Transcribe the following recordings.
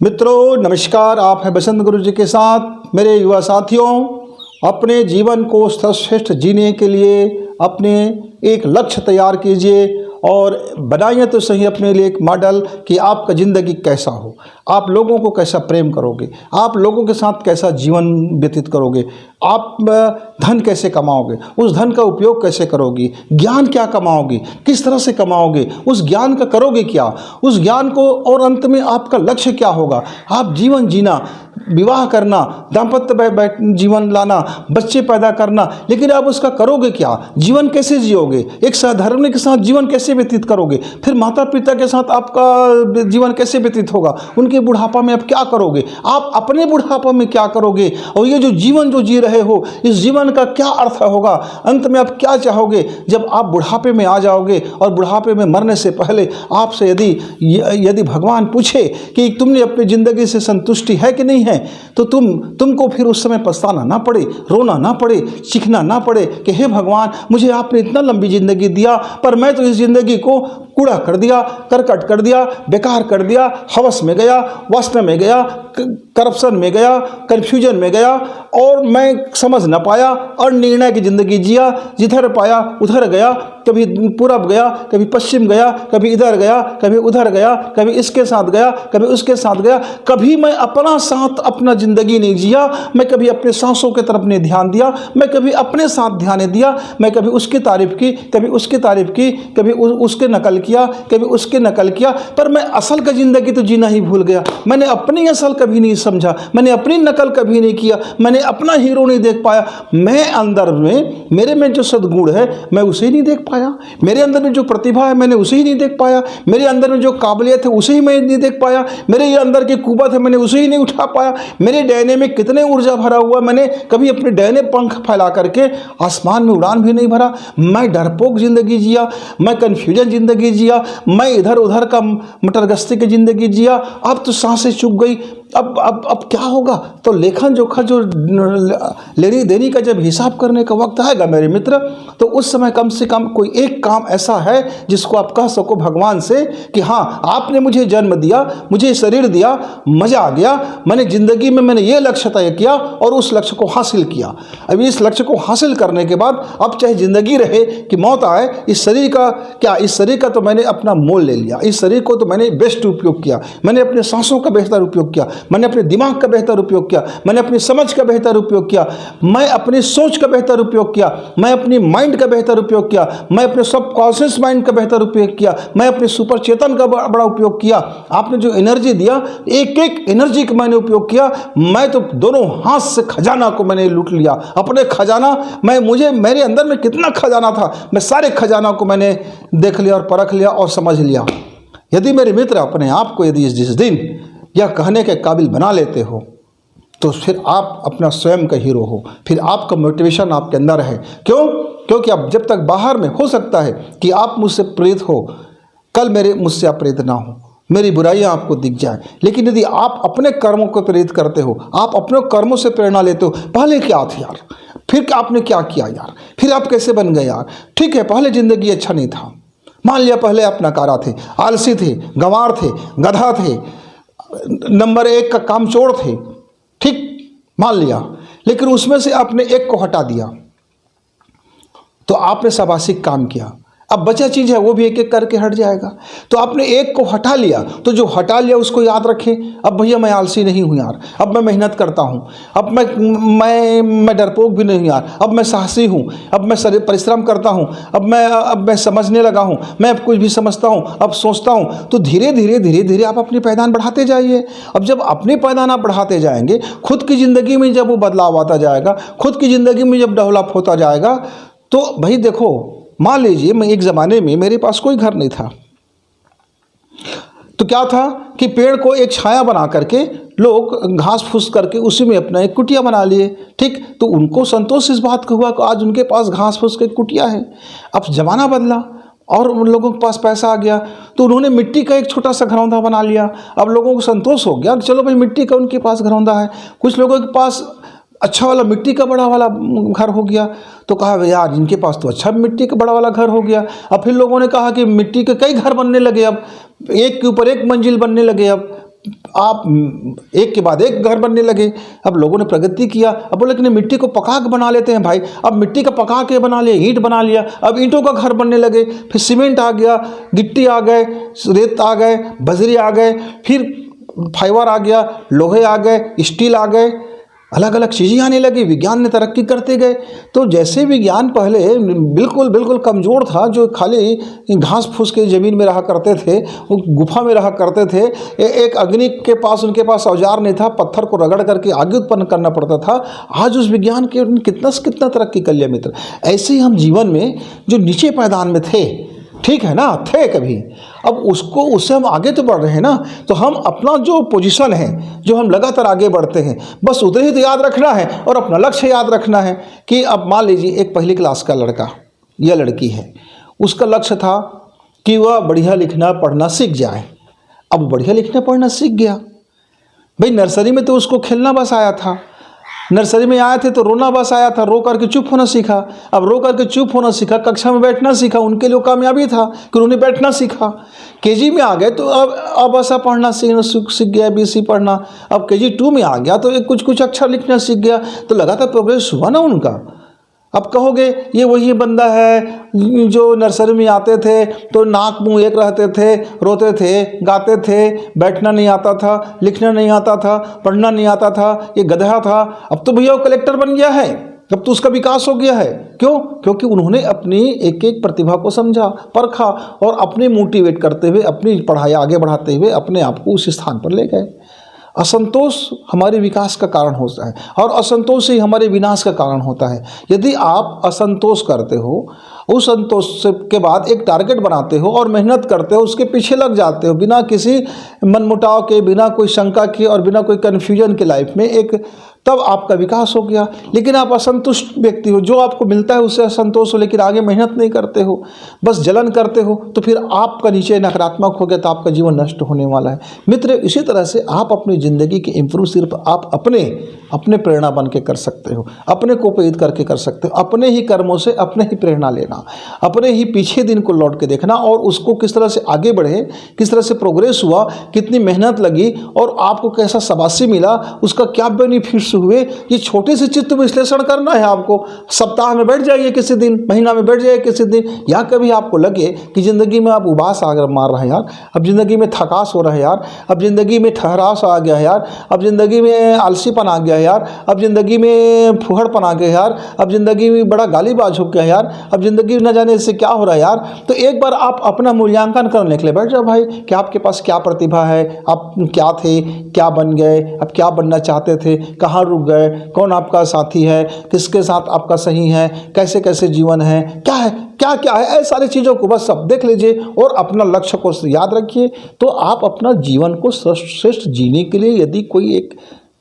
मित्रों नमस्कार, आप हैं बसंत गुरु जी के साथ। मेरे युवा साथियों, अपने जीवन को सर्वश्रेष्ठ जीने के लिए अपने एक लक्ष्य तैयार कीजिए और बनाइए तो सही अपने लिए एक मॉडल कि आपका ज़िंदगी कैसा हो, आप लोगों को कैसा प्रेम करोगे, आप लोगों के साथ कैसा जीवन व्यतीत करोगे, आप धन कैसे कमाओगे, उस धन का उपयोग कैसे करोगे, ज्ञान क्या कमाओगे, किस तरह से कमाओगे, उस ज्ञान का करोगे क्या, उस ज्ञान को, और अंत में आपका लक्ष्य क्या होगा। आप जीवन जीना, विवाह करना, दाम्पत्य जीवन लाना, बच्चे पैदा करना, लेकिन आप उसका करोगे क्या, जीवन कैसे जियोगे, एक सहधर्मिणी के साथ जीवन कैसे व्यतीत करोगे, फिर माता पिता के साथ आपका जीवन कैसे व्यतीत होगा, उनके बुढ़ापा में आप क्या करोगे, आप अपने बुढ़ापा में क्या करोगे, और ये जो जीवन जो जी रहे हो इस जीवन का क्या अर्थ होगा, अंत में आप क्या चाहोगे जब आप बुढ़ापे में आ जाओगे। और बुढ़ापे में मरने से पहले आपसे यदि भगवान पूछे कि तुमने अपनी ज़िंदगी से संतुष्टि है कि नहीं है, तो तुमको फिर उस समय पछताना ना पड़े, रोना ना पड़े, चीखना ना पड़े कि हे भगवान, मुझे आपने इतना लंबी ज़िंदगी दिया पर मैं तो इस ज़िंदगी को कूड़ा कर दिया, करकट कर दिया, बेकार कर दिया, हवस में गया, वासना में गया, करप्शन में गया, कन्फ्यूजन में गया, और मैं समझ ना पाया और निर्णय की ज़िंदगी जिया, जिधर पाया उधर गया, कभी पूरब गया, कभी पश्चिम गया, कभी इधर गया, कभी उधर गया, कभी इसके साथ गया, कभी उसके साथ गया, कभी मैं अपना साथ अपना ज़िंदगी नहीं जिया, मैं कभी अपने सांसों की तरफ नहीं ध्यान दिया, मैं कभी अपने साथ ध्यान दिया, मैं कभी उसकी तारीफ़ की, कभी उसकी तारीफ़ की, कभी उसके नकल किया, कभी उसके नकल किया, पर मैं असल का ज़िंदगी तो जीना ही भूल गया। मैंने अपनी असल कभी नहीं समझा, मैंने अपनी नकल कभी नहीं किया, मैंने अपना हीरो नहीं देख पाया। मैं अंदर में, मेरे में जो सद्गुण है मैं उसे ही नहीं देख पाया, मेरे अंदर में जो प्रतिभा है मैंने उसे ही नहीं देख पाया, मेरे अंदर में जो काबिलियत है उसे ही मैं नहीं देख पाया, मेरे ये अंदर की कुवत है मैंने उसे ही नहीं उठा पाया, मेरे डहने में कितने ऊर्जा भरा हुआ, मैंने कभी अपने डहने पंख फैला करके आसमान में उड़ान भी नहीं भरा। मैं डरपोक ज़िंदगी जिया, मैं कन्फ्यूजन ज़िंदगी जिया, मैं इधर उधर का मटरगस्ती की ज़िंदगी जिया। अब तो सांसें चुक गई, अब क्या होगा। तो लेखन जोखा जो लेनी देनी का जब हिसाब करने का वक्त आएगा मेरे मित्र, तो उस समय कम से कम कोई एक काम ऐसा है जिसको आप कह सको भगवान से कि हाँ, आपने मुझे जन्म दिया, मुझे शरीर दिया, मज़ा आ गया, मैंने ज़िंदगी में मैंने ये लक्ष्य तय किया और उस लक्ष्य को हासिल किया। अब इस लक्ष्य को हासिल करने के बाद अब चाहे ज़िंदगी रहे कि मौत आए, इस शरीर का क्या, इस शरीर का तो मैंने अपना मोल ले लिया, इस शरीर को तो मैंने बेस्ट उपयोग किया, मैंने अपने सांसों का बेहतर उपयोग किया, मैंने अपने दिमाग का बेहतर उपयोग किया, मैंने अपनी समझ का बेहतर उपयोग किया, मैं अपनी सोच का बेहतर उपयोग किया, मैं अपनी माइंड का बेहतर उपयोग किया, मैं अपने सब कॉन्शियस माइंड का बेहतर उपयोग किया, मैं अपने सुपर चेतन का बड़ा उपयोग किया। आपने जो एनर्जी दिया, एक एक एनर्जी का मैंने उपयोग किया। मैं तो दोनों हाथ से खजाना को मैंने लूट लिया, अपने खजाना, मेरे अंदर में कितना खजाना था, मैं सारे खजाना को मैंने देख लिया और परख लिया और समझ लिया। यदि मेरे मित्र अपने आप को यदि जिस दिन यह कहने के काबिल बना लेते हो, तो फिर आप अपना स्वयं का हीरो हो, फिर आपका मोटिवेशन आपके अंदर है। क्यों? क्योंकि आप जब तक बाहर में, हो सकता है कि आप मुझसे प्रेरित हो, कल मुझसे आप प्रेरित ना हो, मेरी बुराइयां आपको दिख जाए, लेकिन यदि आप अपने कर्मों को प्रेरित करते हो, आप अपने कर्मों से प्रेरणा लेते हो, पहले क्या थे यार, फिर आपने क्या किया यार, फिर आप कैसे बन गए यार। ठीक है, पहले ज़िंदगी अच्छा नहीं था, मान लिया पहले आप नकारा थे, आलसी थे, गंवार थे, गधा थे, नंबर 1 का कामचोर थे, ठीक, मान लिया, लेकिन उसमें से आपने एक को हटा दिया तो आपने शाबाशिक काम किया। अब बचा चीज़ है वो भी एक एक करके हट जाएगा। तो आपने एक को हटा लिया, तो जो हटा लिया उसको याद रखें, अब भैया मैं आलसी नहीं हूँ यार, अब मैं मेहनत करता हूँ, अब मैं डरपोक भी नहीं हूँ यार, अब मैं साहसी हूँ, अब मैं परिश्रम करता हूँ, अब मैं समझने लगा हूँ, मैं अब कुछ भी समझता हूँ, अब सोचता हूँ। तो धीरे धीरे आप अपनी पायदान बढ़ाते जाइए। अब जब अपनी पायदान आप बढ़ाते जाएंगे, खुद की ज़िंदगी में जब वो बदलाव आता जाएगा, खुद की ज़िंदगी में जब डेवलप होता जाएगा, तो भाई देखो, मान लीजिए मैं एक ज़माने में, मेरे पास कोई घर नहीं था, तो क्या था कि पेड़ को एक छाया बना करके लोग घास फूस करके उसी में अपना एक कुटिया बना लिए, ठीक। तो उनको संतोष इस बात का हुआ कि आज उनके पास घास फूस की कुटिया है। अब ज़माना बदला और उन लोगों के पास पैसा आ गया, तो उन्होंने मिट्टी का एक छोटा सा घरौंदा बना लिया। अब लोगों को संतोष हो गया, चलो भाई मिट्टी का उनके पास घरौंदा है। कुछ लोगों के पास अच्छा वाला मिट्टी का बड़ा वाला घर हो गया, तो कहा यार इनके पास तो अच्छा मिट्टी का बड़ा वाला घर हो गया। अब फिर लोगों ने कहा कि मिट्टी के कई घर बनने लगे, अब एक के ऊपर एक मंजिल बनने लगे। अब आप एक के बाद एक घर बनने लगे। अब लोगों ने प्रगति किया, अब बोले कि नहीं मिट्टी को पका के बना लेते हैं भाई। अब मिट्टी का पका के बना लिया, ईंट बना लिया, अब ईंटों का घर बनने लगे। फिर सीमेंट आ गया, गिट्टी आ गए, रेत आ गए, बजरी आ गए, फिर फाइबर आ गया, लोहे आ गए, स्टील आ गए, अलग अलग चीज़ें आने लगी। विज्ञान ने तरक्की करते गए। तो जैसे विज्ञान पहले बिल्कुल बिल्कुल कमज़ोर था, जो खाली घास फूस के ज़मीन में रहा करते थे, वो गुफा में रहा करते थे, एक अग्नि के पास उनके पास औजार नहीं था, पत्थर को रगड़ करके आग उत्पन्न करना पड़ता था। आज उस विज्ञान के कितना से कितना तरक्की कर लिया मित्र। ऐसे ही हम जीवन में जो नीचे पायदान में थे, ठीक है ना, थे कभी, अब उससे हम आगे तो बढ़ रहे हैं ना। तो हम अपना जो पोजीशन है, जो हम लगातार आगे बढ़ते हैं, बस उधर ही तो याद रखना है और अपना लक्ष्य याद रखना है। कि अब मान लीजिए एक पहली क्लास का लड़का या लड़की है, उसका लक्ष्य था कि वह बढ़िया लिखना पढ़ना सीख जाए। अब बढ़िया लिखना पढ़ना सीख गया भाई। नर्सरी में तो उसको खेलना बस आया था, नर्सरी में आए थे तो रोना बस आया था, रो करके चुप होना सीखा। अब रो करके चुप होना सीखा, कक्षा में बैठना सीखा, उनके लिए कामयाबी था कि उन्होंने बैठना सीखा। केजी में आ गए तो अब ऐसा पढ़ना सीख गया, बीसी पढ़ना। अब केजी 2 में आ गया तो कुछ कुछ अक्षर लिखना सीख गया। तो लगातार प्रोग्रेस हुआ ना उनका। अब कहोगे ये वही बंदा है जो नर्सरी में आते थे तो नाक मुंह एक रहते थे, रोते थे, गाते थे, बैठना नहीं आता था, लिखना नहीं आता था, पढ़ना नहीं आता था, ये गधा था। अब तो भैया वो कलेक्टर बन गया है, अब तो उसका विकास हो गया है। क्यों? क्योंकि उन्होंने अपनी एक एक प्रतिभा को समझा, परखा और अपने मोटिवेट करते हुए, अपनी पढ़ाई आगे बढ़ाते हुए अपने आप को उस स्थान पर ले गए। असंतोष हमारे विकास का कारण होता है और असंतोष ही हमारे विनाश का कारण होता है। यदि आप असंतोष करते हो, उस संतोष के बाद एक टारगेट बनाते हो और मेहनत करते हो, उसके पीछे लग जाते हो बिना किसी मनमुटाव के, बिना कोई शंका के और बिना कोई कन्फ्यूजन के लाइफ में, एक तब आपका विकास हो गया। लेकिन आप असंतुष्ट व्यक्ति हो, जो आपको मिलता है उससे असंतोष हो, लेकिन आगे मेहनत नहीं करते हो, बस जलन करते हो, तो फिर आपका नीचे नकारात्मक हो गया तो आपका जीवन नष्ट होने वाला है। मित्र, इसी तरह से आप अपनी ज़िंदगी के इम्प्रूव सिर्फ आप अपने प्रेरणा बन के कर सकते हो, अपने को प्रेरित करके कर सकते हो। अपने ही कर्मों से अपने ही प्रेरणा लेना, अपने ही पीछे दिन को लौट के देखना और उसको किस तरह से आगे बढ़े, किस तरह से प्रोग्रेस हुआ, कितनी मेहनत लगी और आपको कैसा शाबाशी मिला, उसका क्या बेनिफिट्स हुए, ये छोटे से चित्त विश्लेषण करना है आपको। सप्ताह में बैठ जाइए किसी दिन, महीना में बैठ जाइए किसी दिन, या कभी आपको लगे कि ज़िंदगी में आप उबास आकर मार रहे हैं यार, अब ज़िंदगी में थकास हो रहा है यार, अब ज़िंदगी में ठहराव आ गया है यार, अब ज़िंदगी में आलसीपन आ गया है यार, अब ज़िंदगी में फुहड़पन आ गया है यार, अब ज़िंदगी में बड़ा गालीबाज हो गया है यार, अब ज़िंदगी न जाने इससे क्या हो रहा है यार। तो एक बार आप अपना मूल्यांकन करने के लिए बैठ जाओ भाई कि आपके पास क्या प्रतिभा है, आप क्या थे, क्या बन गए, अब क्या बनना चाहते थे, कहाँ रुक गए, कौन आपका साथी है, किसके साथ आपका सही है, कैसे कैसे जीवन है, क्या है, क्या क्या है, ऐसी सारी चीज़ों को बस सब देख लीजिए और अपना लक्ष्य को याद रखिए। तो आप अपना जीवन को श्रेष्ठ जीने के लिए यदि कोई एक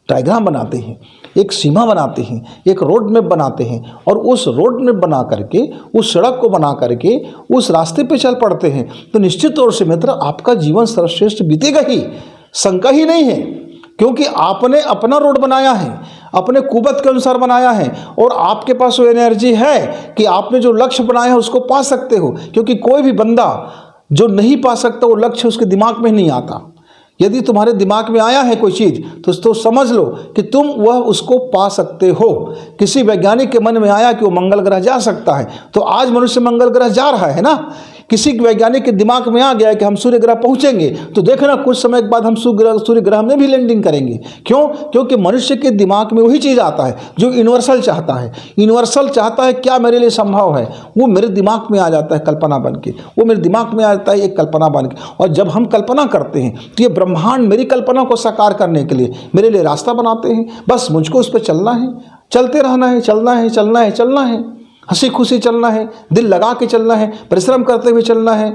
डायग्राम बनाते हैं, एक सीमा बनाते हैं, एक रोड मैप बनाते हैं और उस रोड मैप बना करके, उस सड़क को बना करके उस रास्ते पे चल पड़ते हैं, तो निश्चित तौर से मित्र आपका जीवन सर्वश्रेष्ठ बीतेगा ही, शंका ही नहीं है। क्योंकि आपने अपना रोड बनाया है, अपने कुवत के अनुसार बनाया है और आपके पास वो एनर्जी है कि आपने जो लक्ष्य बनाया है उसको पा सकते हो। क्योंकि कोई भी बंदा जो नहीं पा सकता वो लक्ष्य उसके दिमाग में नहीं आता। यदि तुम्हारे दिमाग में आया है कोई चीज़ तो समझ लो कि तुम वह उसको पा सकते हो। किसी वैज्ञानिक के मन में आया कि वो मंगल ग्रह जा सकता है, तो आज मनुष्य मंगल ग्रह जा रहा है ना। किसी वैज्ञानिक के दिमाग में आ गया कि हम सूर्य ग्रह पहुंचेंगे, तो देखना कुछ समय के बाद हम सूर्य ग्रह में भी लैंडिंग करेंगे। क्यों? क्योंकि मनुष्य के दिमाग में वही चीज़ आता है जो यूनिवर्सल चाहता है। यूनिवर्सल चाहता है क्या मेरे लिए संभव है, वो मेरे दिमाग में आ जाता है कल्पना बन के, वो मेरे दिमाग में आ जाता है एक कल्पना बन के। और जब हम कल्पना करते हैं तो ये ब्रह्मांड मेरी कल्पना को साकार करने के लिए मेरे लिए रास्ता बनाते हैं। बस मुझको उस पर चलना है, चलते रहना है, चलना है, चलना है, चलना है, हंसी खुशी चलना है, दिल लगा के चलना है, परिश्रम करते हुए चलना है,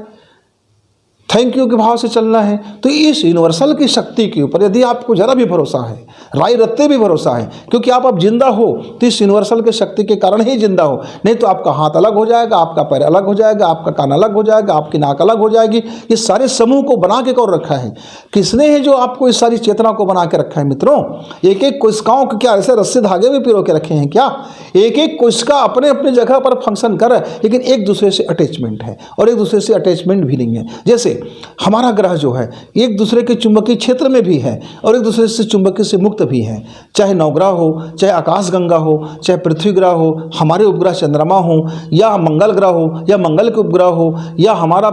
थैंक यू के भाव से चलना है। तो इस यूनिवर्सल की शक्ति के ऊपर यदि आपको ज़रा भी भरोसा है, राय रत्ते भी भरोसा है, क्योंकि आप अब जिंदा हो तो इस यूनिवर्सल के शक्ति के कारण ही जिंदा हो। नहीं तो आपका हाथ अलग हो जाएगा, आपका पैर अलग हो जाएगा, आपका कान अलग हो जाएगा, आपकी नाक अलग हो जाएगी। इस सारे समूह को बना के कौन रखा है? किसने है जो आपको इस सारी चेतना को बना के रखा है? मित्रों, एक एक कोशिकाओं को क्या ऐसे रस्से धागे में पिरो के रखे हैं क्या? एक एक कोशिका अपने अपने जगह पर फंक्शन कर रहा है, लेकिन एक दूसरे से अटैचमेंट है और एक दूसरे से अटैचमेंट भी नहीं है। जैसे से हमारा ग्रह जो है एक दूसरे के चुंबकीय क्षेत्र में भी है और एक दूसरे से चुंबकीय से मुक्त भी है। चाहे नवग्रह हो, चाहे आकाशगंगा हो, चाहे पृथ्वी ग्रह हो, हमारे उपग्रह चंद्रमा हो, या मंगल ग्रह हो, या मंगल के उपग्रह हो, या हमारा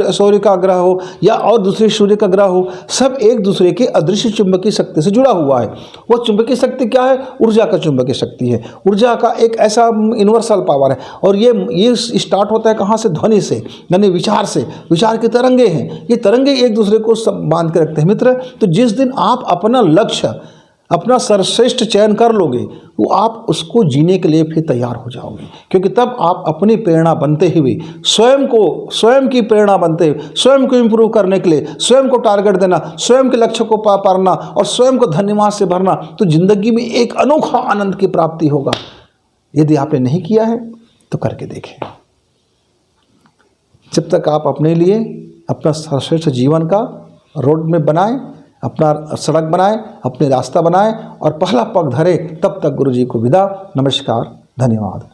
सूर्य का ग्रह हो, या और दूसरे सूर्य का ग्रह हो, सब एक दूसरे के अदृश्य चुंबकीय शक्ति से जुड़ा हुआ है। वो चुंबकीय शक्ति क्या है? ऊर्जा का चुंबकीय शक्ति है। ऊर्जा का एक ऐसा यूनिवर्सल पावर है और ये स्टार्ट होता है कहाँ से? ध्वनि से, यानी विचार से। विचार की तरंगे हैं, ये तरंगे एक दूसरे को बांध के रखते हैं मित्र। तो जिस दिन आप अपना लक्ष्य, अपना सर्वश्रेष्ठ चयन कर लोगे, वो आप उसको जीने के लिए फिर तैयार हो जाओगे, क्योंकि तब आप अपनी प्रेरणा बनते हुए, स्वयं की प्रेरणा बनते हुए, स्वयं को इम्प्रूव करने के लिए, स्वयं को टारगेट देना, स्वयं के लक्ष्य को पाना और स्वयं को धन्यवाद से भरना, तो जिंदगी में एक अनोखा आनंद की प्राप्ति होगा। यदि आपने नहीं किया है तो करके देखें। जब तक आप अपने लिए अपना सर्वश्रेष्ठ जीवन का रोड मैप बनाएं, अपना सड़क बनाएं, अपने रास्ता बनाएं और पहला पग धरे, तब तक गुरु जी को विदा। नमस्कार, धन्यवाद।